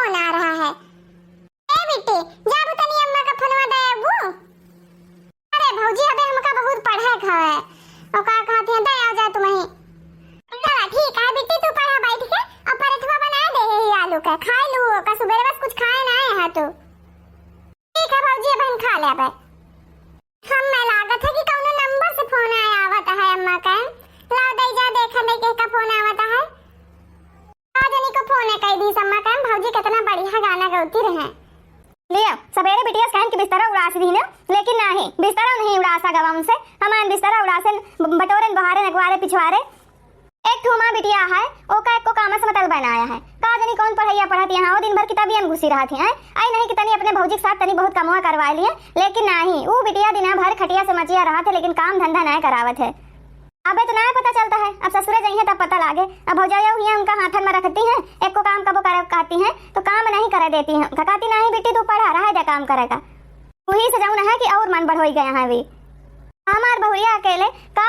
Phone आ रहा है। ए बेटी जाबू तनी अम्मा का फोनवा दे वो। अरे भौजी अबे हमका बहुत पढ़े खावे और का कहते हैं दे आ जा तुम ही। चला ठीक है बेटी तू पढ़ा बैठ के और पराठा बना दे आलू का खा लू का सुबह बस कुछ खाए ना है तू। ठीक है भौजी अब हम खा ले बे। हम मैं लागत है कि कौन नंबर से फोन आया आवत है अम्मा का। लाओ दे जा देखा दे के का फोन आवत है। आजनी को फोन है कई दी अम्मा का भौजी कितना बढ़िया गाना गाती रहे। लिया सवेरे बिटिया स्कैन की बिस्तरा उड़ास दी ना लेकिन नहीं बिस्तरा नहीं उड़ासा गवा उनसे हमान बिस्तरा उड़ासे बटोरन बहारे नगवारे पिछवारे एक ठुमा बिटिया है ओका एक को कामस मतल बनाया है का जनी कौन पढ़ैया पढ़त यहाँ वो दिन भर किताबियन घुसी रहा थी आई नहीं कि तनी अपने भौजी के साथ तनी बहुत कमवा करवा लिए लेकिन नहीं वो बिटिया दिन भर खटिया से मचिया रहा थे लेकिन काम धंधा नहीं करावत है। अबे तो नहीं पता चलता है अब ससुरे जाइए तब पता लागे। अब भौजाइया हुई उनका हाथन में रखती हैं एक को काम कबो करे कहती हैं तो काम नहीं करे देती हैं कहती नहीं बेटी तू पढ़ा रहा है जा काम करेगा वही से जाऊँ है कि और मन बढ़ हो गया है अभी हमार बहुया अकेले का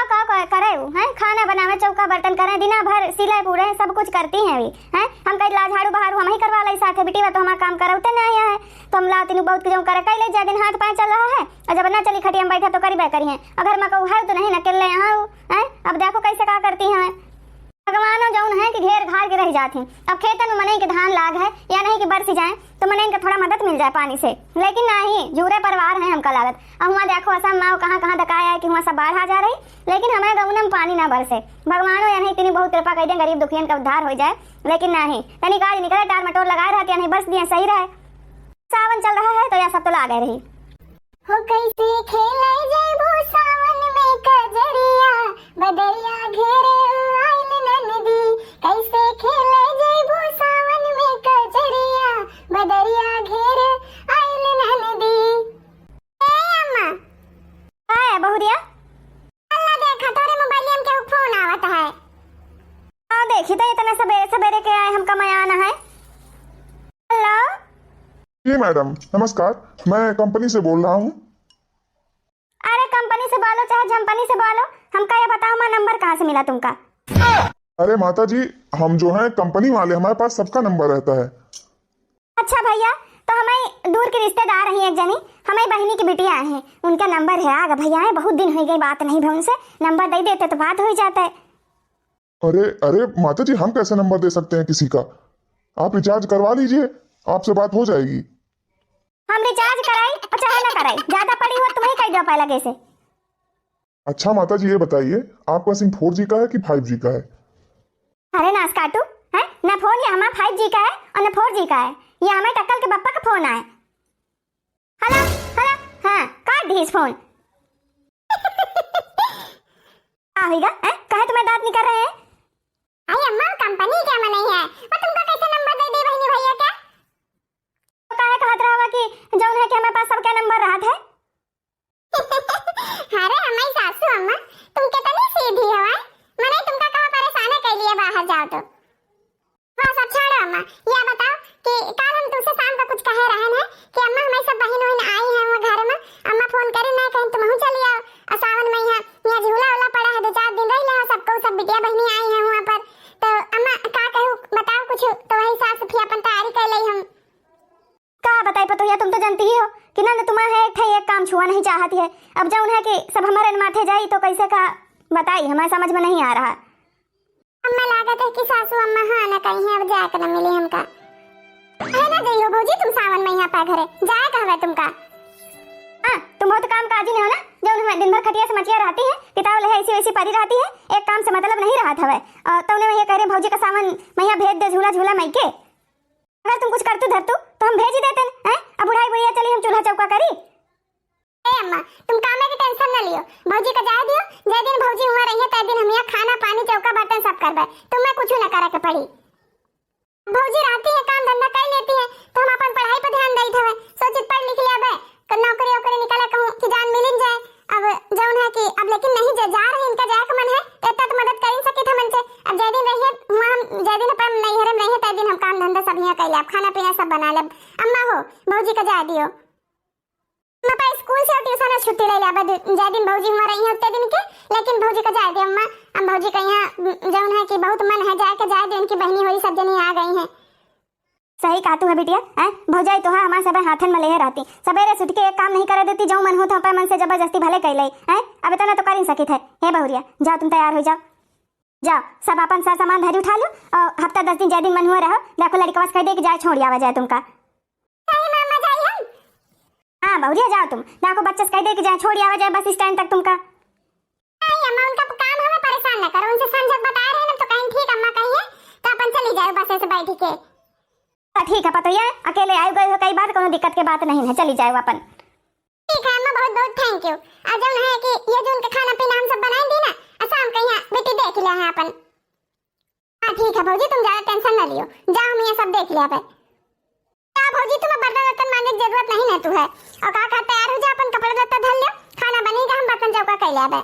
करे हैं खाना बनावे चौका बर्तन करे दिना भर सिलाई पूरे सब कुछ करती हैं अभी हैं हम कई ला झाड़ू बहारू हम ही करवा ले साथ बेटी तो हमारा काम करते नहीं है तो हम लाती नहीं बहुत जो करे कई ले जा दिन हाथ पाए चल रहा है और जब ना चली खटिया में बैठा तो करी करी है अगर मैं कहूँ है तो नहीं अकेले यहाँ हैं अब देखो कैसे क्या करती हैं भगवान जौन है कि घेर घार के रह जाती अब खेतन में मने के धान लाग है या नहीं कि बरसी जाए तो मने इनका थोड़ा मदद मिल जाए पानी से लेकिन नहीं जूरे परिवार है हमका लागत अब वहाँ देखो असम माँ कहाँ दकाया है कि वहाँ सब बाढ़ आ जा रही लेकिन हमें गौन में पानी ना बरसे भगवान या नहीं इतनी बहुत कृपा कर दे गरीब दुखियन का उद्धार हो जाए लेकिन नहीं तनी काज निकले टार मटोर लगाए रहते नहीं बरस दिया सही रहे सावन चल रहा है तो यह सब तो लागे रही हो कैसे खेले जैबो सावन में कजरिया बदरिया घेरे आइल नदी कैसे खेले जैबो सावन में कजरिया बदरिया घेरे आइल नदी। ए अम्मा हाय बहुरिया अल्लाह देखा तोरे मोबाइल में क्या फोन आवत है आ देखी तो इतना सवेरे सवेरे के आए हमका मयाना है। हेलो जी मैडम नमस्कार मैं कंपनी से बोल रहा हूँ। अरे कंपनी से बोलो चाहे झंपनी से बोलो हमका ये बताओ मैं नंबर कहाँ से मिला तुमका। अरे माता जी हम जो हैं कंपनी वाले हमारे पास सबका नंबर रहता है। अच्छा भैया तो हमें दूर के रिश्तेदार हैं एक जनी हमें बहनी की बिटिया हैं उनका नंबर है आगे भैया है बहुत दिन हो गई बात नहीं भाई उनसे नंबर दे देते तो बात हो जाता है। अरे अरे माता जी हम कैसे नंबर दे सकते हैं किसी का आप रिचार्ज करवा लीजिए आपसे बात हो जाएगी। हम रिचार्ज कराई और चाहे ना कराई ज्यादा पड़ी हो तुम्हें कह दो पहले कैसे। अच्छा माता जी ये बताइए आपका सिम 4G का है कि 5G का है। अरे नास काटू है ना फोन ये हमारा 5G का है और ना 4G का है ये हमें टक्कल के पप्पा का फोन आया। हेलो हेलो हाँ काट दी इस फोन आवेगा हैं कहे तुम्हें दांत निकल रहे हैं। अरे अम्मा कंपनी क्या मनाई है और तुमको कैसे नंबर दे दी बहनी भैया क्या तो काहे कहत रहा कि जौन है कि हमारे पास सबके नंबर रहा था। अरे हमारी सासू अम्मा तुम कितनी सीधी हो मने तुमका कहाँ परेशान कर लिए बाहर जाओ तो। हाँ सब छोड़ो अम्मा ये बताओ कि कल हम तुमसे शाम को कुछ कहे रहे हैं कि अम्मा हमारी सब बहन बहन आई हैं वो घर में अम्मा फोन करे ना कहीं तुम चली आओ और सावन में यहाँ झूला उला पड़ा है 2-4 दिन रह लो सबको सब बिटिया बहनी आई हैं वहाँ पर तो अम्मा का कहूँ बताओ कुछ तो वही सास फिर अपन तैयारी कर ली हम का बताई पतोहिया तुम तो जानती ही हो कि ना तुम्हारे एक काम छुआ नहीं चाहती है अब जाऊन है कि सब हमारे माथे जाई तो कैसे का बताई हमारे समझ में नहीं आ रहा। अम्मा लागत है कि सासू अम्मा हाँ ना कहीं है अब जाकर न मिली हमका है ना गई हो भौजी तुम सावन में यहाँ पे घरे जाए कहवे तुमका। हाँ तुम बहुत काम काजी नहीं हो ना जो दिन भर खटिया से मचिया रहती है किताब ले ऐसी वैसी पड़ी रहती है एक काम से मतलब नहीं रहा था और तुमने ये कह रहे भौजी का सावन मैया भेज दे झूला झूला मई के अगर तुम कुछ करतू धरतू तो हम भेज ही देते हैं अब बुढ़ाई बुढ़िया चली हम चूल्हा चौका करी। ए अम्मा तुम काम की टेंशन न लियो भौजी का जाए दियो जे दिन भौजी हुआ रही है तै दिन हम यहाँ खाना पानी चौका बर्तन सब करबे तुम्हें कुछ न करे के पड़ी। भौजी रहती है काम धंधा कर लेती है तो हम अपन पढ़ाई पर ध्यान देते हवे सोचित पढ़ लिख लिया बे नौकरी वोकरी निकाले कहूँ कि जान मिल जाए अब जौन है कि अब लेकिन नहीं जा रहे इनका जाए का मन है इतना तो मदद कर ही सके था मन से अब जय दिन रहिए हम जय दिन अपन नहीं हरम नहीं है तै दिन हम काम धंधा सब यहाँ कर ले खाना पीना सब बना ले अम्मा हो भौजी का जा दियो मैं पर स्कूल से और ट्यूशन से छुट्टी ले ले जय दिन भौजी हुआ रही है उतने दिन के लेकिन भौजी का जा दियो अम्मा हम भौजी का यहाँ जौन है कि बहुत मन है जाए के जाए दिन की बहनी हुई सब जनी आ गई हैं सही कहा तू है बिटिया। हैं भौजाई तो है हमारे सब हाथन में ले रहती, सवेरे सुट के एक काम नहीं करे देती, जो मन हो तो अपन मन से जबरदस्ती भले कर ले। हैं अब इतना तो कर ही सकित है। हे बहुरिया जाओ तुम तैयार हो जाओ, जाओ सब अपन सारा सामान धरी उठा लो और हफ्ता 10 दिन जय दिन मन हुआ रहो। देखो लड़का कह दे कि जाए छोड़ आवा जाए तुमका। हाँ बहुरिया जाओ तुम, देखो बच्चे से कह दे कि जाए छोड़ आवा जाए बस स्टैंड तक तुमका। अम्मा उनका काम हमें परेशान न करो, उनसे समझक बता रहे हैं ना, तो कहीं ठीक अम्मा कहिए तो अपन चली जाए बस से बैठ के। ठीक है पतो ये अकेले आए गए हो कई बार, कोनो दिक्कत के बात नहीं है, चली जाए अपन। ठीक है अम्मा, बहुत बहुत थैंक यू। आज जो है कि ये जो उनका खाना पीना हम सब बनाए दी ना, शाम को यहाँ बेटी देख लिया है अपन। हाँ ठीक है भौजी, तुम ज्यादा टेंशन न लियो, जाओ हम ये सब देख लिया है। क्या भौजी तुम्हें बर्तन वर्तन मांगने की जरूरत नहीं है तू है, और का खा तैयार हो जा, अपन कपड़ा लत्ता धर लियो, खाना बनेगा हम बर्तन चौका कर लिया है।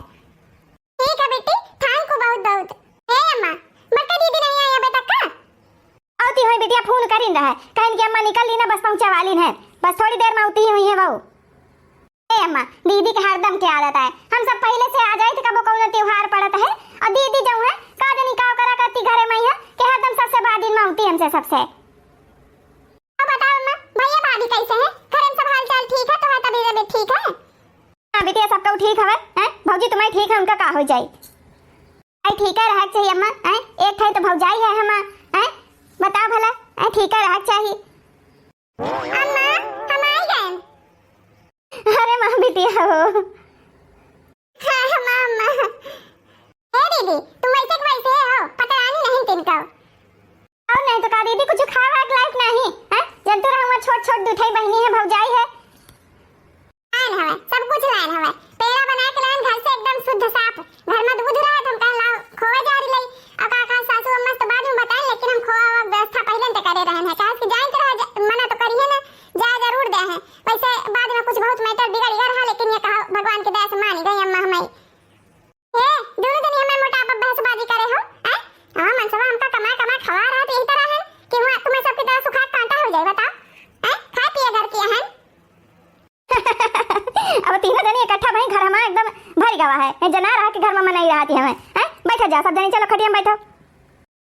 ठीक है बेटी, थैंक यू बहुत बहुत। हे अम्मा मक्का दीदी नहीं आई अभी तक का? आती हुई बिटिया फोन कर ही रहा है, कहन की अम्मा निकल ली ना, बस पहुंचा वाली है, बस थोड़ी देर में आती हुई है बहू। ए अम्मा दीदी के हरदम क्या आदत है, हम सब पहले से आ जाए थे कबो कौन त्योहार पड़त है, और दीदी जो है का दिन का करा करती घरे में है कि हरदम सबसे बाद दिन में आती हमसे सबसे। अब बताओ अम्मा भैया भाभी कैसे हैं, घर में सब हाल चाल ठीक है, तो है तबीयत ठीक है? हां बिटिया सबका ठीक है। हैं भौजी तुम्हारी ठीक है, उनका का हो जाए आई ठीक है रहक चाहिए अम्मा। हैं एक है तो भौजाई है हम, हैं बताओ भला ठीक है रहक चाहिए। अम्मा हम आ गए। अरे मां बिटिया हो। हाँ अम्मा। ए दीदी तुम वैसे के वैसे हो, पता नहीं तिनका। और नहीं तो का दीदी कुछ खावा के लायक नहीं है, जंतु रहवा छोट छोट दुठई बहनी है भौजाई है। लाइन हवे सब कुछ लाइन हवे, पेड़ा बना के लाइन घर से एकदम शुद्ध साफ, घर में दूध रहा तुम कह लाओ खोवा जा रही लई, और का सासू अम्मा तो बाद में बताएं, लेकिन हम खोवा व्यवस्था पहले से करे रहन है, कहा कि जाए तो मना तो करिए ना, जा जरूर दे हैं, वैसे बाद में कुछ बहुत मैटर बिगड़ गया रहा, लेकिन ये कहा भगवान की दया से मान गई अम्मा हमें। ए दोनों दिन हमें मोटापा बहसबाजी करे हो हैं? हां मनसवा हमका कमा कमा खवा रहा तो यही तरह है कि हुआ तुम्हें सबकी तरह सुखा कांटा हो जाए, बताओ हैं? खा पिए घर की हैं। अब तीनों जने इकट्ठा भाई घर में एकदम भर गवा है, ये जना रहा कि घर में नहीं रहती हमें। हैं बैठो जा सब जने, चलो खटिया में बैठो।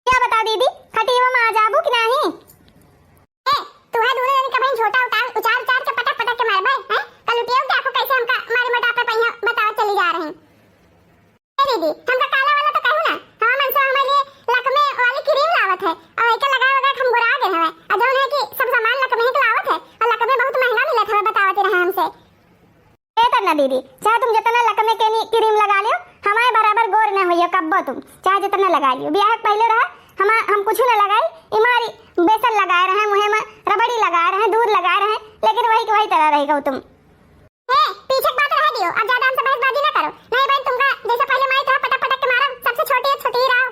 क्या बता दीदी खटिया में आ जाबू कि नहीं? ए तू है दोनों जने का भाई छोटा उतार उतार के पटक पटक के मार भाई हैं, कल उठियो देखो कैसे हमका मारे मोटापे पहिया बताओ चली जा रहे हैं। ए दीदी हमका काला वाला तो कहू ना, हम मनसा हमारे लिए लकमे वाली क्रीम लावत है, और एके लगा हम गोरा गए हवे, और जो है कि सब सामान लकमे के लावत है, और लकमे बहुत महंगा मिलत है, बतावत रहे हमसे। ए तरना दीदी चाहे तुम जितना लकमे के क्रीम लगा लियो, हमारे बराबर गोर न होइयो कब्बो, तुम चाहे जितना लगा लियो। ब्याह पहले रहा हम कुछ न लगाई, इमारी बेसन लगा रहे हैं, मुंह में रबड़ी लगा रहे हैं, दूध लगा रहे हैं, लेकिन वही के वही तरह रहेगा तुम। ए पीछे बात रह दियो, अब ज्यादा हमसे बहसबाजी ना करो, नहीं भाई तुमका जैसा पहले मारी था पटक पटक के मारो, सबसे छोटी है छोटी ही रहो।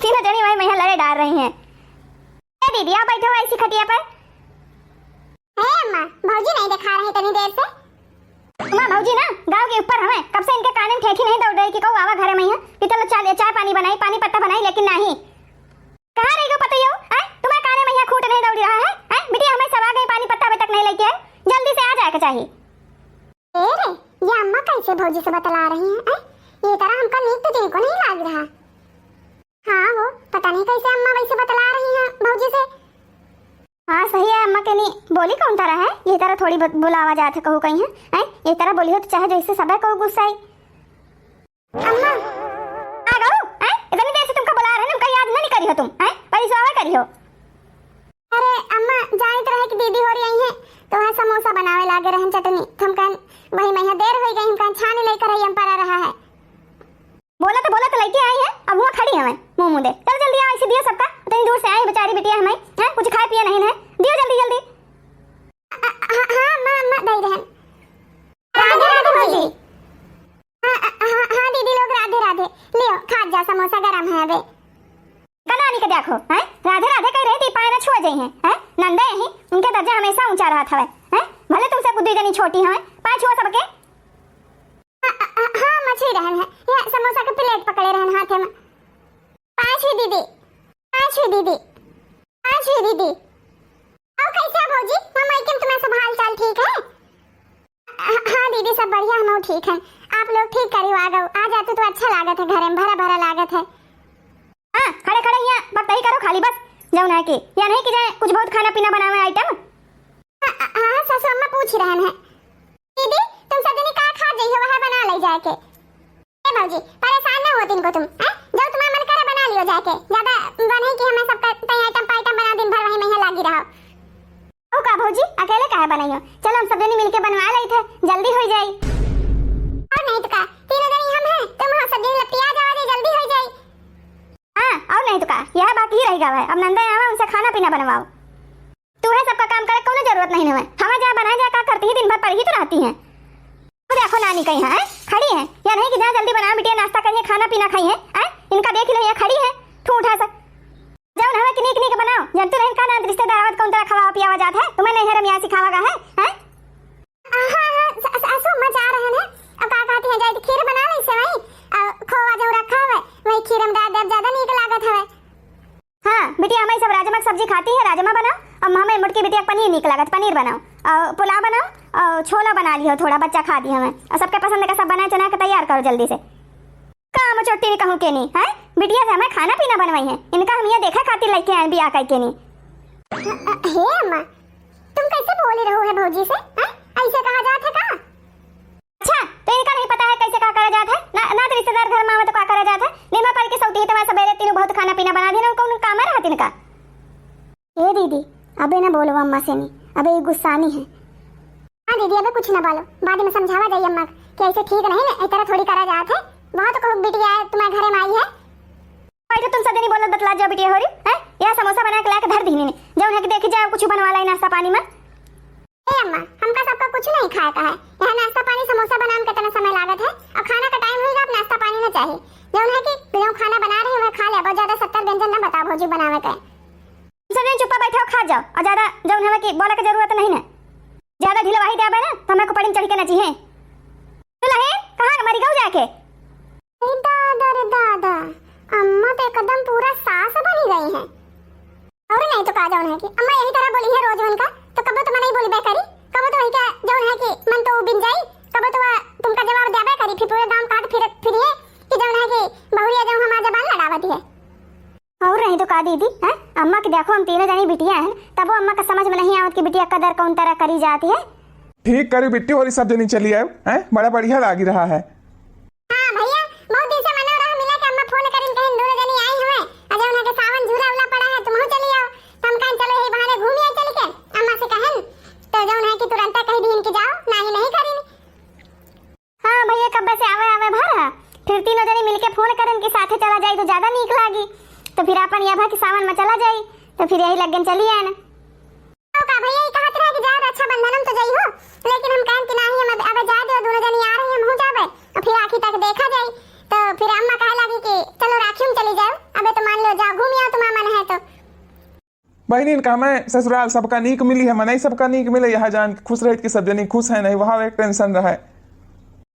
तीनों जनी वही मैया लड़े डाल रही हैं। ए दीदी आओ बैठो ऐसी खटिया पर। हे अम्मा भौजी नहीं दिखा रहे तनी देर से। मां भौजी ना गांव के ऊपर हमें कब से इनके कान में ठेठी नहीं दौड़ रही कि कहू आवा घरे में है कि चलो चाय पानी बनाई, पानी पत्ता बनाई, लेकिन नहीं। कहां रही गो पता यो हैं? तुम्हारे कान में खूट नहीं दौड़ रहा है हैं? बिटिया हमें सब आ गई, पानी पत्ता अभी तक नहीं लेके आए, जल्दी से आ जाए के चाहिए। ए रे ये अम्मा कैसे भौजी से बतला रही हैं? ये तरह हमका नीक तो जिनको नहीं लाग रहा। हाँ वो पता नहीं कैसे अम्मा वैसे बतला रही हैं भौजी से। हाँ सही है अम्मा के नहीं बोली कौन तरह है, ये तरह थोड़ी बुलावा जाते कहू कहीं है, ये तरह बोली हो तो चाहे जैसे सब को गुस्सा आई। अम्मा आ गो हैं, इतनी देर से तुमको बुला रहे हैं, हमका याद नहीं करी हो तुम हैं, बड़ी सुहावा करी हो। अरे अम्मा जाने तो रहे कि दीदी हो रही हैं, तो वह समोसा बनावे लागे रहन चटनी, हम कन वही मैया देर हो गई, हम कन छाने लेकर आई हम पर रहा है। बोला तो लेके आई है, अब वहाँ खड़ी है मैं मुंह दे, चल जल्दी आओ, इसी दियो सबका, इतनी दूर से आई बेचारी बिटिया हमें हैं, कुछ खाए पिया नहीं है, दियो जल्दी जल्दी। हाँ अम्मा दई रहन। राधे राधे भौजी। हाँ दीदी लोग राधे राधे, लियो खा जा समोसा गरम है अबे। कनानी के देखो हैं, राधे राधे कह रही थी पाए ना छुआ जाई हैं, नंदे ही उनके दर्जा हमेशा ऊंचा रहा था हैं, भले तुमसे बुद्धि जनी छोटी हैं, पाए छुआ सबके। हाँ मछली रहन है, ये समोसा के प्लेट पकड़े रहन हाथ में। पांचवी दीदी और कैसा भौजी हम आइटम तुम्हें सब हाल चाल ठीक है? हाँ दीदी सब बढ़िया, हम ठीक हैं, आप लोग ठीक करियो आ जाते तो अच्छा लागत है, घर में भरा भरा लागत है। हाँ खड़े खड़े यहाँ बात नहीं करो खाली, बस जौन है कि या नहीं कि जाए कुछ बहुत खाना पीना बनावे आइटम। हाँ सासू अम्मा पूछ रहन है। दीदी तुम सब दिन का खा जइयो वह बना ले जाके। ए भौजी परेशान ना हो दिन को तुम, हैं? जो तुम्हारा मन करे बना लियो जाके, ज्यादा बने कि हमें सबका तय आइटम बना दिन भर वही में लागी रहो। ओ का भौजी अकेले काहे बनाइयो, चलो हम सब जनी मिलके बनवा लई थे, जल्दी हो जाई। और नहीं तो का तीनों जनी हम हैं, तुम हो सब दिन लपिया जाओ दे जल्दी हो जाई। हां और नहीं तो का यह बाकी रहेगा है, अब नंदा आवा उनसे खाना पीना बनवाओ। तू है सबका काम करे कोनो जरूरत नहीं है, हम जा बना जा का करती ही दिन भर पड़ी ही तो रहती हैं। तो देखो नानी कहीं है खड़ी है या नहीं कि जा जल्दी बनाओ बिटिया, नाश्ता करिए खाना पीना खाइए। इनका देख लो ये खड़ी है ठू उठा सा जाओ हमें किनी किनी के बनाओ, जब तू रहन का ना रिश्तेदार आवत कौन तरह खवावा पियावा जात है, तुम्हें नहीं हरम यहाँ सिखावागा है। हां सासू अम्मा जा रहे हैं, अब का कहती है जाए खीर बना ले से वही खोवा जो रखा है वही खीर में डाल दे, ज्यादा नीक लागत है। हाँ बिटिया हमारी सब राजमा सब्जी खाती है, राजमा बनाओ और हमें मुटकी बिटिया पनीर नीक लागत, पनीर बनाओ और पुलाव बनाओ और छोला बना लियो, थोड़ा बच्चा खा दी हमें और सबके पसंद का सब बना चना के तैयार करो जल्दी से। काम छोटी कहूँ के नहीं है बिटिया से हमें खाना पीना बनवाई है, इनका हम ये देखा खातिर लेके आए बिया कह के नहीं। हे अम्मा तुम कैसे बोल रहे हो है भौजी से, हैं? ऐसे कहा जात है का? अच्छा तो इनका नहीं पता है कैसे का करा जाता है ना, ना तो रिश्तेदार घर में आवे तो का करा जाता है, निमा पड़ के सौती है तो मैं सवेरे तीनों बहुत खाना पीना बना देना कौन काम है रहत इनका। ए दीदी अबे ना बोलो अम्मा से नहीं, अबे ये गुस्सानी है। हाँ दीदी अबे कुछ ना बोलो, बाद में समझावा जाइए अम्मा कि ऐसे ठीक नहीं ना, इस तरह थोड़ी करा जात है। वहाँ तो कहूँ बिटिया है तुम्हारे घरे में आई है, तो तुम सदनी बोलो बतला जाओ बिटिया हो रही है, या समोसा बना के लाके धर दी ने जौन है कि देखी जाओ कुछ बनवा लाई नाश्ता पानी में। ए अम्मा हमका सबका कुछ नहीं खाया का है, यहाँ नाश्ता पानी समोसा बनाने कितना समय लागत है और खाना का टाइम होगा, अब नाश्ता पानी ना चाहिए। जौन है कि जो खाना बना रहे हैं वह खा ले, बहुत ज्यादा 70 व्यंजन ना बताओ भौजी बनावे के। सदन चुप्पा बैठो खा जाओ और ज्यादा जौन है कि बोले की जरूरत नहीं है, ज्यादा ढिलवाही देबे ना तो हमें को पड़ी चढ़ के ना चाहिए। तो लहे कहां मरी गऊ जाके। दादा रे दादा अम्मा तो एकदम पूरा सास बनी गई है। और नहीं तो का जौन है कि अम्मा यही तरह बोली है रोज उनका, तो कब तो मैं नहीं बोली बेकरी, कब तो वही का जौन है कि मन तो बिन जाई, कब तो तुमका जवाब देबे करी, फिर पूरे गांव काट फिर ये कि जौन है कि बहुरिया जब हमारा जबान लड़ावती है। और नहीं तो का दीदी है अम्मा की देखो हम तीनों जनी बिटिया हैं, तब वो अम्मा का समझ में नहीं आवत कि बिटिया कदर कौन तरह करी जाती है। ठीक करी बिट्टी और सब जनी चली आए हैं, बड़ा बढ़िया लागी रहा है। हां भैया बहुत दिन से मना रहा मिला कि अम्मा फोन करिन कहीं दूर जनी आई हमें, अजय उन्हें के सावन झूला उला पड़ा है तुम चली आओ, हम कहीं चलो यही बहाने घूम आए चल के। अम्मा से कहन तो जौन है कि तुरंत कहीं दिन के जाओ नहीं करिन। हां भैया कब से आवे भरा फिर तीनों जनी मिलके फोन करन के साथे चला जाई तो ज्यादा नीक लागी, तो फिर अपन ये भा कि सावन में चला जाई तो फिर यही लगन चली आए ना। तो का भैया ये कहत रहे कि जा रक्षा बंधनम तो जाई हो, लेकिन हम कहन कि नहीं हम अब जा दो दोनों जनी आ रही हम हो जावे और फिर आखिर तक देखा जाए। तो फिर अम्मा कहे लगी कि चलो राखी में चली जाओ, अबे तो मान लो जाओ घूम आओ तुम्हारा मन है तो। बहनी का मैं ससुराल सबका नीक मिली है, मनाई सबका नीक मिले, यहाँ जान खुश रह के सब जनी खुश है, नहीं वहाँ एक टेंशन रहा है।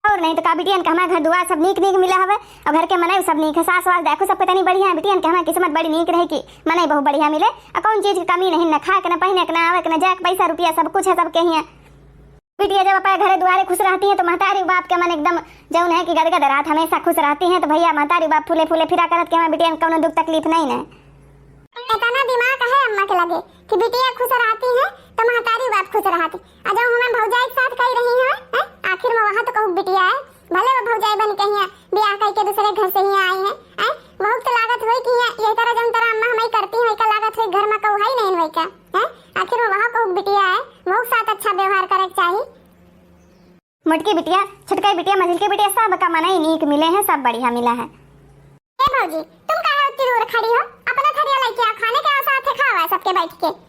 और नहीं तो का बिटियन का हमारे घर दुआर सब नीक मिला हवे और घर के मनाई सब नीक है, सास वास देखो सब कितनी बढ़िया है बिटियन के, हमारी किस्मत बड़ी नीक रही कि मनाई बहुत बढ़िया मिले और कौन चीज की कमी नहीं, न खा के न पहने के न आवे के न जाए पैसा रुपया सब कुछ है सबके ही। बिटिया जब अपने घरे दुआरे खुश रहती है तो महतारी बाप के मन एकदम जौन है कि गदगद रात हमेशा खुश रहती है, तो भैया महतारी बाप फूले फूले फिरा करत के हमारे बिटियन कोनो दुख तकलीफ नहीं है। इतना दिमाग है अम्मा के लगे कि बिटिया खुश रहती है तो महतारी बाप खुश रहती, और जब हमें भौजाई के साथ कही रही है आखिर में वहाँ तो कहूँ बिटिया है भले वो भौजाई बन के यहाँ ब्याह करके दूसरे घर से ही आई है, बहुत तो लागत हुई कि ये तरह जौन तरह अम्मा हमें करती है का लागत हुई घर में कहूँ है नहीं वही का है, आखिर में वहाँ कहूँ बिटिया है बहुत साथ अच्छा व्यवहार करे चाहिए। मोटकी बिटिया छुटकाई बिटिया मंजिल की बिटिया सब का मनाई नीक मिले हैं, सब बढ़िया मिला है। ए भौजी तुम काहे उतनी दूर खड़ी हो, अपना थरिया लेके आओ खाने के साथ खावा सबके बैठ के।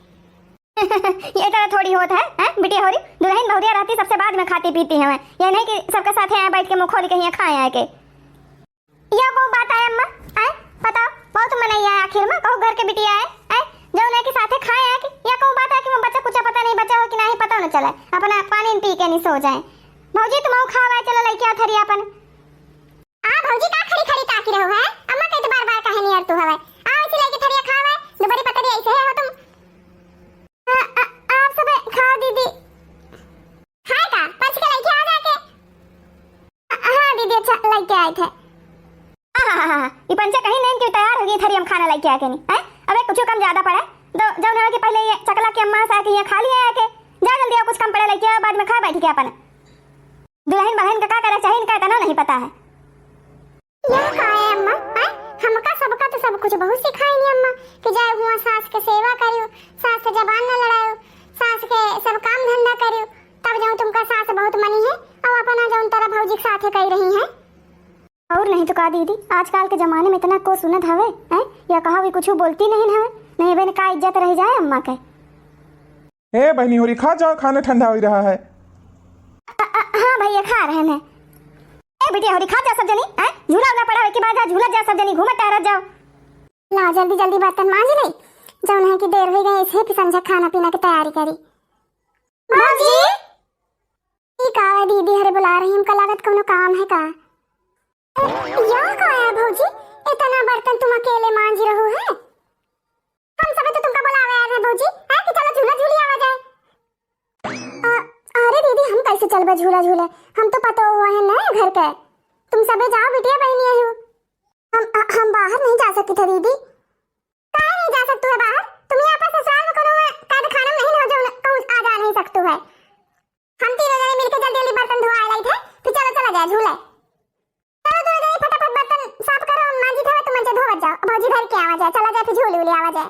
ये तरह थोड़ी होता है बिटिया हो रही दुल्हन बहुरिया रहती सबसे बाद में खाती पीती है, ये नहीं कि सबके साथ आए बैठ के मुंह खोल के यहाँ खाए आए के। यह को बात है अम्मा बताओ बहुत मनाई है आखिर में कहूँ घर के बिटिया है जो उन्हें के साथे खाए है कि या कहूँ बात है कि वो बच्चा कुछ पता नहीं बचा हो कि नहीं पता न चले अपना पानी पी के नहीं सो जाए। भौजी तुम खावा चलो लेके आओ थरिया अपन। भौजी का खड़ी खड़ी ताकी रहो है अम्मा के तो बार बार कहे नहीं यार तू हवे आओ इसी लेके थरिया खावा दोबारा पता नहीं ऐसे है हो तुम। आप सब खा दीदी खाए का पच के लेके आ जाके। हां दीदी अच्छा लेके आए थे। ये पंचा कहीं नहीं कि तैयार हो गई थरी हम खाना लेके आके नहीं है, अबे कुछ कम ज्यादा ज्यादा पड़ा है तो जब हवा के पहले ये चकला की अम्मा से आके ये खा लिया है के जा जल्दी आओ, कुछ कम पड़े लेके बाद में खा बैठी के अपन दुल्हन बहन का करे चाहिए इनका इतना नहीं पता है। यह का है अम्मा? हमका सबका तो सब कुछ बहुत सिखाएंगी अम्मा कि जाए हुआ सास के सेवा करियो, सास से जबान न लड़ायो, सास के सब काम धंधा करियो, तब जाऊं तुमका सास बहुत मनी है और अपना जाऊं तारा भौजी के साथे कह रही है। और नहीं तो का दीदी आजकल के जमाने में इतना को सुनत हवे हैं या कहा भी कुछ बोलती नहीं हवे नहीं बहन का इज्जत रह जाए अम्मा के। ए बहनी होरी खा जाओ, खाना ठंडा हो रहा है। हाँ भैया खा रहे हैं। ए बेटिया होरी खा जा सब जनी हैं, झूला उला पड़ा है के बाद झूला जा सब जनी घूमत टहरत जाओ। ला जल्दी जल्दी बर्तन मांज ले, जौन है कि देर हो गई इसे भी संझा खाना पीना की तैयारी करी। भौजी ई का है दीदी हरे बुला रही हमका लागत कोनो काम है का? यह का है भौजी इतना बर्तन तुम अकेले मांज रहो है? हम सब तो तुमका बुलावे आए हैं भौजी है कि चलो झूला झूली आवा जाए। अरे दीदी हम कैसे चलबे झूला झूले, हम तो पता हुआ है ना घर के, तुम सबे जाओ बिटिया बहनी है हम बाहर नहीं जा सकते थे दीदी। काहे नहीं जा सकते हो बाहर? तुम यहाँ पर ससुराल में कोनो काद खाना नहीं हो जो कहूँ आ जा नहीं सकते है। हम तीनों जने मिलकर जल्दी जल्दी बर्तन धोआ लाए थे तो चलो चला जाए झूले। चलो दोनों जने फटाफट बर्तन साफ करो, हम मांजी थे तुम मंचे धोवत जाओ, भौजी भर के आवा जाए, चला जाए फिर झूले उले आवा जाए।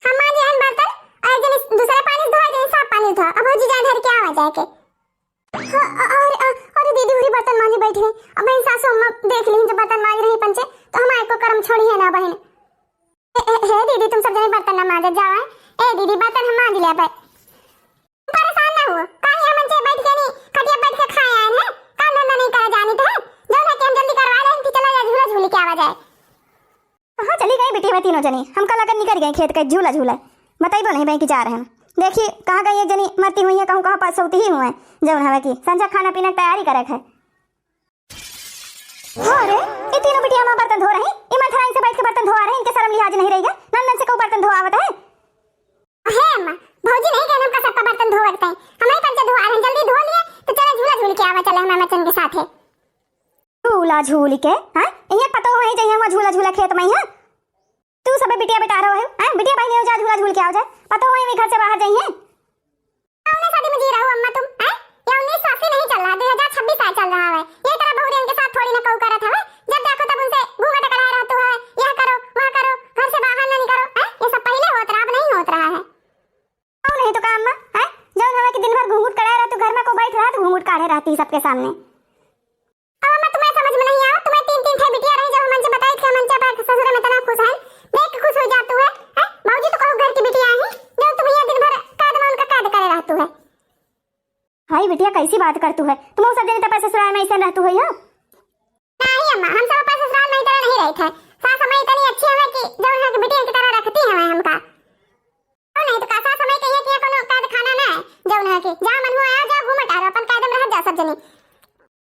हम मांजी हैं बर्तन और जने दूसरे पानी धोआ जाए, साफ पानी धो अब भौजी जाए धर के आवा जाए के। और दीदी हुई बर्तन मांजी बैठी है, अब बहन सासू अम्मा देख ली जब बर्तन मांज रही पंचे तो हमारे को कर्म छोड़ी है ना बहन। हे दीदी तुम सब जने बर्तन ना मांज जाओ। ए दीदी बर्तन हम मांज लिया परेशान ना हो, काहे हम मंचे बैठ के नहीं खटिया बैठ के खाए आए हैं, काम धंधा नहीं करे जानी तो है जो है कि हम जल्दी करवा लें कि चला जाए झूला झूली के आवा जाए। हाँ चली गई बेटी तीनों जनी, हम कल लगन निकल गए खेत का झूला झूला बताइबो नहीं भाई कि जा रहे हैं। देखिए कहाँ गई एक जनी मरती हुई है, कहूँ कहाँ पास सोती ही हुए जब हवा की संझा खाना पीना की तैयारी करे है। अरे ये तीनों बिटिया मां बर्तन धो रही, ईमानदारी से बैठ के बर्तन धोआ रहे, इनके शर्म लिहाज नहीं रहेगा, नंदन से को बर्तन धोआवत है। है अम्मा भौजी नहीं कहना हमका सबका बर्तन धोवत है, हमारे पंचे धोआ रहे जल्दी धो लिए तो चलो झूला झूल के आवा चले हम मचन के साथ है। झूला झूल के हां ये पता हो ही चाहिए हम झूला झूला खेत में है तू सब बिटिया बेटा रहो है हां बिटिया भाई ने जा झूला झूल के आओ जाए, पता हो ही घर से बाहर जाइए। कौन शादी में जी रहो अम्मा तुम हैं? ये 1980 नहीं चल रहा 2026 साल चल रहा है। ये तरह बहुरियन के साथ थोड़ी ना कहू करत है, जब देखो तब उनसे घूंघट कढ़ाए रहते हो, यह करो वह करो, घर से बाहर ना निकलो हैं? ये सब पहले होत रहा अब नहीं होत रहा है। और नहीं तो का अम्मा हैं जब हवा के दिन भर घूंघट कढ़ाए रहते घर में को बैठ रहा तो घूंघट काढ़े रहती सबके सामने। अब अम्मा तुम्हें समझ में नहीं आओ, तुम्हें तीन तीन थे बिटिया रही जो मन से बताई कि मन से पर ससुर में इतना खुश है, देख के खुश हो जातू है हैं? मौजी तो कहो घर की बिटिया है जो तुम ये दिन भर काद में उनका काद करे रहतू है। हाय बिटिया कैसी बात करतू है, तुम सब दिन तक ससुराल में ऐसे रहतू है। नहीं अम्मा हम सब पर ससुराल में इतना नहीं रही थे, सास हमें इतनी अच्छी है कि जो है कि बिटिया की तरह रखती है हमका। और नहीं तो का सास हमें कहिए कि कोनो काद खाना ना है जो है कि जा मन हो आ जा घूमट आ अपन कायदे में रह जा सब जनी।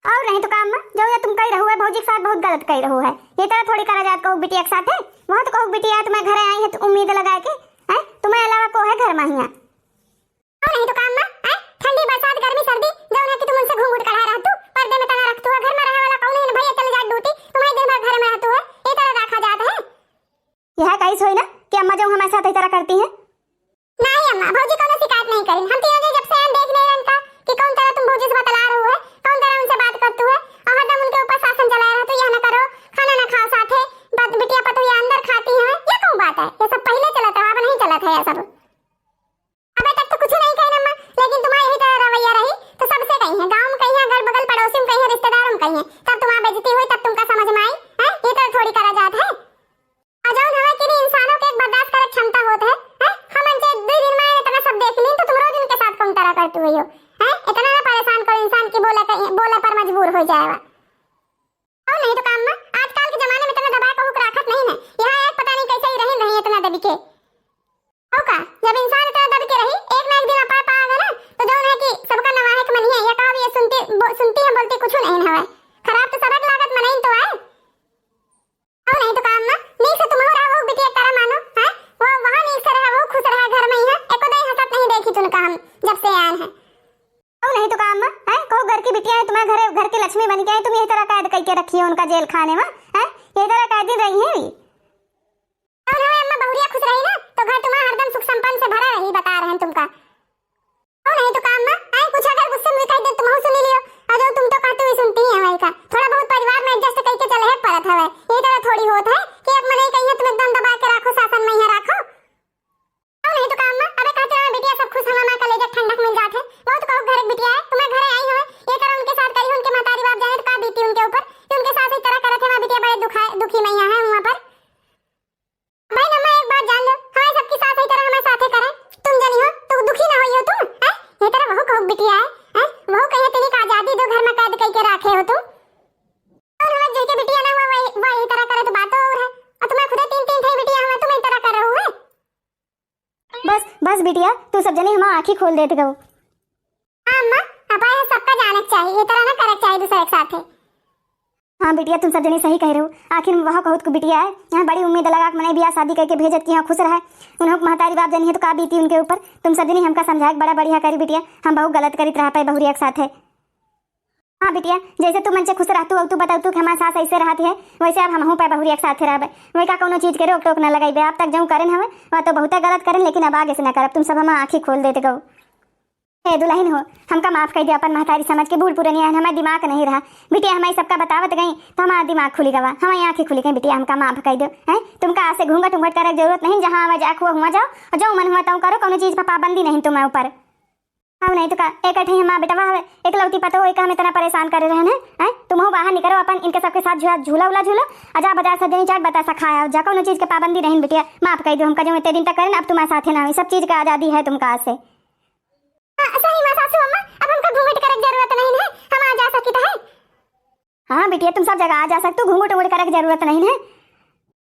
और नहीं तो काम जो ये तुम कह रहो है भौजी के साथ बहुत गलत कह रहो है, ये तरह थोड़ी करा जात कहू बिटिया के साथ है, वहां तो कहू बिटिया तुम्हें घर आई है तो उम्मीद लगा के हैं तुम्हें अलावा को है घर में हिया। और नहीं तो काम हैं ठंडी बरसात गर्मी सर्दी जो है कि तुम उनसे घूंघट कढ़ा रहतू पर्दे में तना रखतू है, घर में रहे वाला कौन है भैया चले जा ड्यूटी तुम्हें दिन भर घर में रहतू है, ये तरह रखा जाता है। यह कैसे होई ना कि अम्मा जो हमारे साथ इस तरह करती है। नहीं अम्मा भौजी कोनो शिकायत नहीं करी, हम तीनों जब से देख रहे हैं उनका कि कौन तरह तुम भौजी से बतला रहे हो है, कौन तरह उनसे बात करतू है और हरदम उनके ऊपर शासन चला रहा तो यह ना करो खाना ना खाओ साथे बिटिया पतो ये अंदर खाती है, ये कौन बात है? ये सब पहले चला था अब नहीं चला था ये सब। अबे तक तो कुछ नहीं कही अम्मा, लेकिन तुम्हारी यही तरह रवैया रही तो सबसे कही है, गांव में कही है, अगल बगल पड़ोसी में कही है, रिश्तेदारों में कही है, तब तुम्हारी बेइज्जती हुई तब तुमका समझ में आई है ये तरह थोड़ी करा जाता है। और जौन हवा कि इंसानों के एक बर्दाश्त करे क्षमता होत है हम अंचे 2 दिन में इतना सब देख ली तो तुम रोज उनके साथ कौन तरह करती हुई हो हैं? इतना ना परेशान करो इंसान की बोले पर मजबूर हो जाएगा। और नहीं तो काम में आजकल के जमाने में इतना दबा के हुक राखत नहीं है, यहाँ एक पता नहीं कैसे ही रही इतना दबी के हो का जब इंसान इतना दब के रही एक ना एक दिन अपा पाएगा ना तो जो है कि सबका नवाहक मनी है, या कहा ये सुनती है बोलती कुछ नहीं है, खराब तो सबक लागत मनाई तो है। और नहीं तो काम ना नहीं से तुम हो रहा हो बिटिया तारा मानो हैं वो वहां नहीं से रहा वो खुश रहा घर में ही है, एको दई हंसत नहीं देखी तुमका हम जब से आए हैं। और नहीं तो काम है को घर की बिटिया है तुम्हारे घर की लक्ष्मी बन के आई, तुम ये तरह कैद करके रखी है उनका जेल खाने में हैं ये तरह कैदी रही है। और हमें अम्मा बहुरिया खुश रही ना तो बिटिया हैं वो कहे तनी का आजादी दो घर में कैद करके रखे हो तुम और हम जो के बिटिया ना हुआ वही तरह करे तो बात और है और तुम्हें खुद तीन तीन थे बिटिया हम तुम इस तरह कर रहे हो है बस बस बिटिया तू सब जने हम आंखें खोल देते गो। अम्मा अपा ये सबका जाना चाहिए ये तरह ना करे चाहिए दूसरे एक साथ है। हाँ बिटिया तुम सब जने सही कह रहे हो। आखिर वहाँ बहुत को बिटिया है यहाँ बड़ी उम्मीद लगा कि मैंने बियाह शादी करके भेजत कि यहाँ खुश रहे उन्होंने महतारी बाप जनी है तो का बीती उनके ऊपर। तुम सब जने हमका समझाए बड़ा बढ़िया करी बिटिया हम बहुत गलत करीत रह पाए बहुरिया के साथ है। हाँ बिटिया जैसे तू मन से खुश रहतू अब तू बताऊ तू कि हमारे सास ऐसे रहती है वैसे अब हम पे बहुरिया के साथ रहबे वही का कोनो चीज के रोक टोक न लगाई अब तक जो करें हमें वह तो बहुत गलत करें लेकिन अब आगे से न करब तुम सब हम आँखें खोल देते गो। हे दुल्हन हो हमका माफ कर दिया अपन महतारी समझ के बूढ़ पुरानी है हमारा दिमाग नहीं रहा बिटिया हमारी सबका बतावत गई तो हमारा दिमाग खुली गवा हमारी आंखें खुली गई बिटिया हमका माफ कर दो है तुमका ऐसे घूंघट उंघट करे की जरूरत नहीं जहाँ हमें जाक हुआ हुआ जाओ और जो मन हुआ तू करो कोनो चीज पर पाबंदी नहीं तुम्हारे ऊपर। हाँ नहीं तो का एक अठे हमारा बेटवा है एक लौती पतो एक हम इतना परेशान करे रहने हैं तुम हो बाहर निकलो अपन इनके सबके साथ झूला उला झूलो अजा बाजार से चाट बता सा खाया जा कोनो चीज के पाबंदी नहीं बिटिया माफ कर दो हमका जो इतने दिन तक करें अब तुम्हारे साथ ना सब चीज का आजादी है तुमका से। सही मां सासू अम्मा अब हमको घूंघट करे की जरूरत नहीं है हम आ जा सकते हैं। हाँ बिटिया तुम सब जगह आ जा सकते हो घूंघट उंघट करे की जरूरत नहीं है।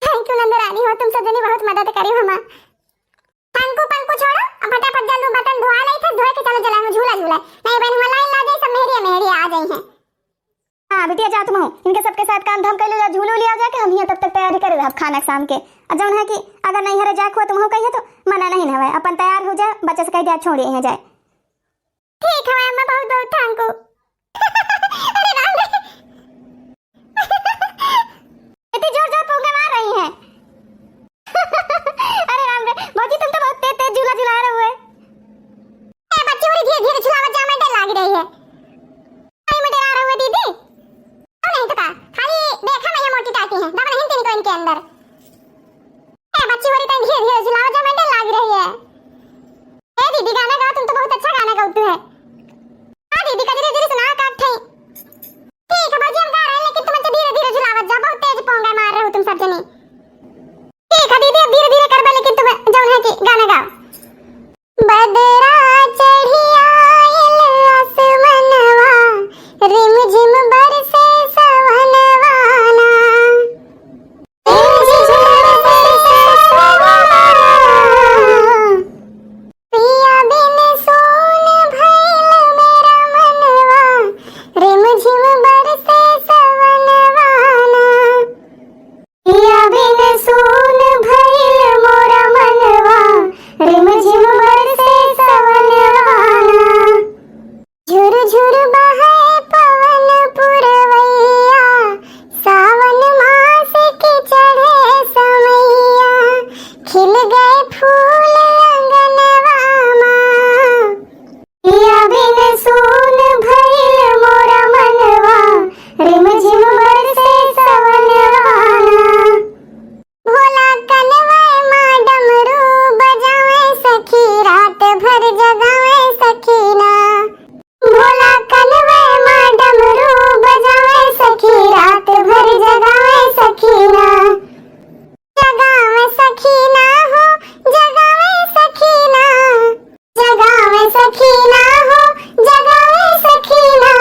थैंक यू नंदरानी हो तुम सब जनी बहुत मदद करी हमा पंकु पंकु छोड़ो अब फटाफट जल्दी बर्तन धोआ ले थे धोए के चलो जला में झूला झूला नहीं बहन हम लाइन ला जाए सब मेहरी आ गई हैं। हाँ बिटिया जा तुम इनके सबके साथ काम धाम कर लो झूलो लिया जाके हम यहाँ तब तक तैयारी करे रह खाना शाम के और जौन है कि अगर नहीं हरे जाए हुआ तुम हो कहिए तो मना नहीं हवे अपन तैयार हो जाए बच्चे से कह दिया छोड़िए यहाँ जाए। ठीक है अम्मा बहुत बहुत थैंक यू। अरे राम रे इतनी जोर जोर पोंगे मार रही हैं। अरे राम रे भौजी तुम तो बहुत तेज तेज झूला झूला रहे हुए। ए बच्ची बड़ी धीरे धीरे झूलावत जा मैं डर लग रही है कहीं में डरा रहे हुए दीदी अब नहीं तो का खाली देखा मैं ये मोटी टाटी है दबा नहीं तिनको इनके अंदर ए बच्ची बड़ी धीरे धीरे झूलावत जा मैं डर लग रही है। ए दीदी गाना गाओ तुम तो बहुत अच्छा गाना गाती है। हां दीदी का धीरे धीरे सुना काट थे ठीक है बाजी हम गा रहे हैं लेकिन तुम तो धीरे धीरे झुलावत जा बहुत तेज पोंगा मार रहे हो तुम सब जने। ठीक है दीदी अब धीरे धीरे करबे लेकिन तुम जौन है कि गाना गाओ। बदरा चढ़ी आयल आसमनवा रिम झिम बरसे सवनवाना पिया बिन सोन भइल मेरा मनवा रिम झिम बरसे सवनवाना पिया बिन सोन भइल मोरा मनवा रिम झिम बरसे सवनवाना झुर झुर बहे पवन पुरवैया सावन मास के चढ़े समैया खिल गए फूल अंगनवा मां पिया बिन सोन भइल मोरा मनवा रिम झिम बरसे सवनवाना भोला कनवा मां डमरू बजावे सखी रात भर जगावे सखीना भोला कनवा मां डमरू बजावे सखी रात भर जगावे सखीना जगावे सखीना हो जगावे सखीना जगावे सखीना हो जगावे सखीना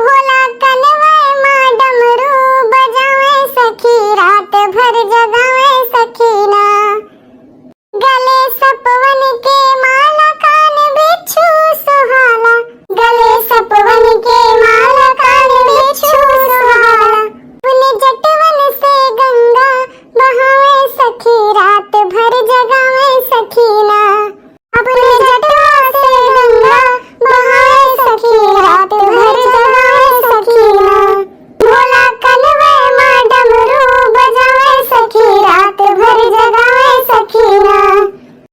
भोला कनवा मां डमरू बजावे सखी रात भर जगावे सखीना गले सपवन के माला कान बिच्छू सुहाला गले सपवन के माला कान बिच्छू सुहाला पुण्य जटवन से गंगा बहावे सखी रात भर जगावे सखीना अपने जटवा से गंगा बहावे सखी रात भर जगावे सखीना भोला कनवा मां डमरू बजावे सखी रात भर जगावे सखीना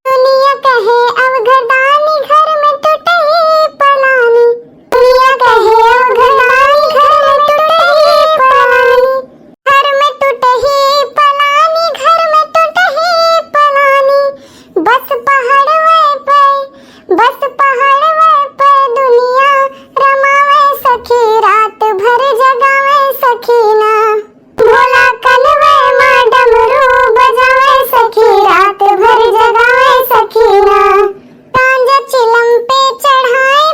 दुनिया कहे अवघड़दानी घर में टूटही पलानी दुनिया कहे अवघड़दानी घर में टूटही पलानी घर में टूटही पलानी घर में टूटही पलानी बस पहाड़वे पे दुनिया रमावे सखी रात भर जगावे सखीना भोला कनवा मां डमरू बजावे सखी रात भर जगावे सखीना तांजा चिलम पे चढ़ाए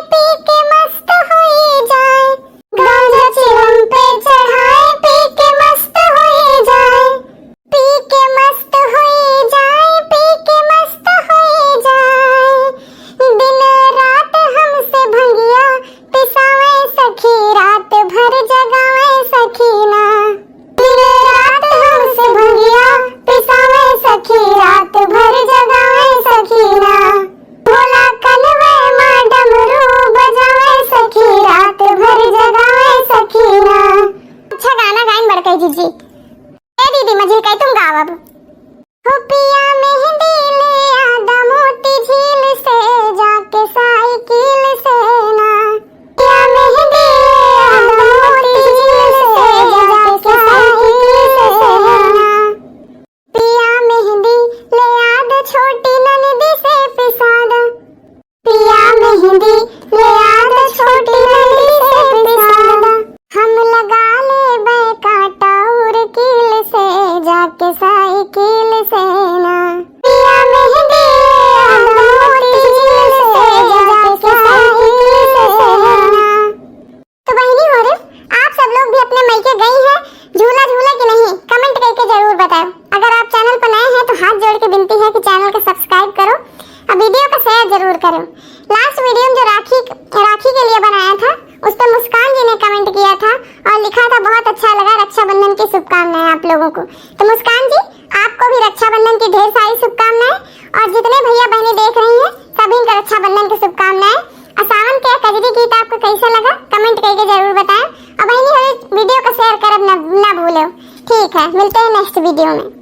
जरूर करो। लास्ट वीडियो में जो राखी के लिए बनाया था उस पर मुस्कान जी ने कमेंट किया था और लिखा था बहुत अच्छा लगा, रक्षाबंधन की शुभकामनाएं आप लोगों को। तो मुस्कान जी आपको भी रक्षाबंधन की ढेर सारी शुभकामनाएं, और जितने भैया बहनें देख रही हैं सभी को रक्षाबंधन की शुभकामनाएं। और सावन के कजरी गीत आपको कैसा लगा कमेंट करके जरूर बताएं, और बहनी वीडियो को शेयर करना ना भूलो। ठीक है, मिलते हैं नेक्स्ट वीडियो में।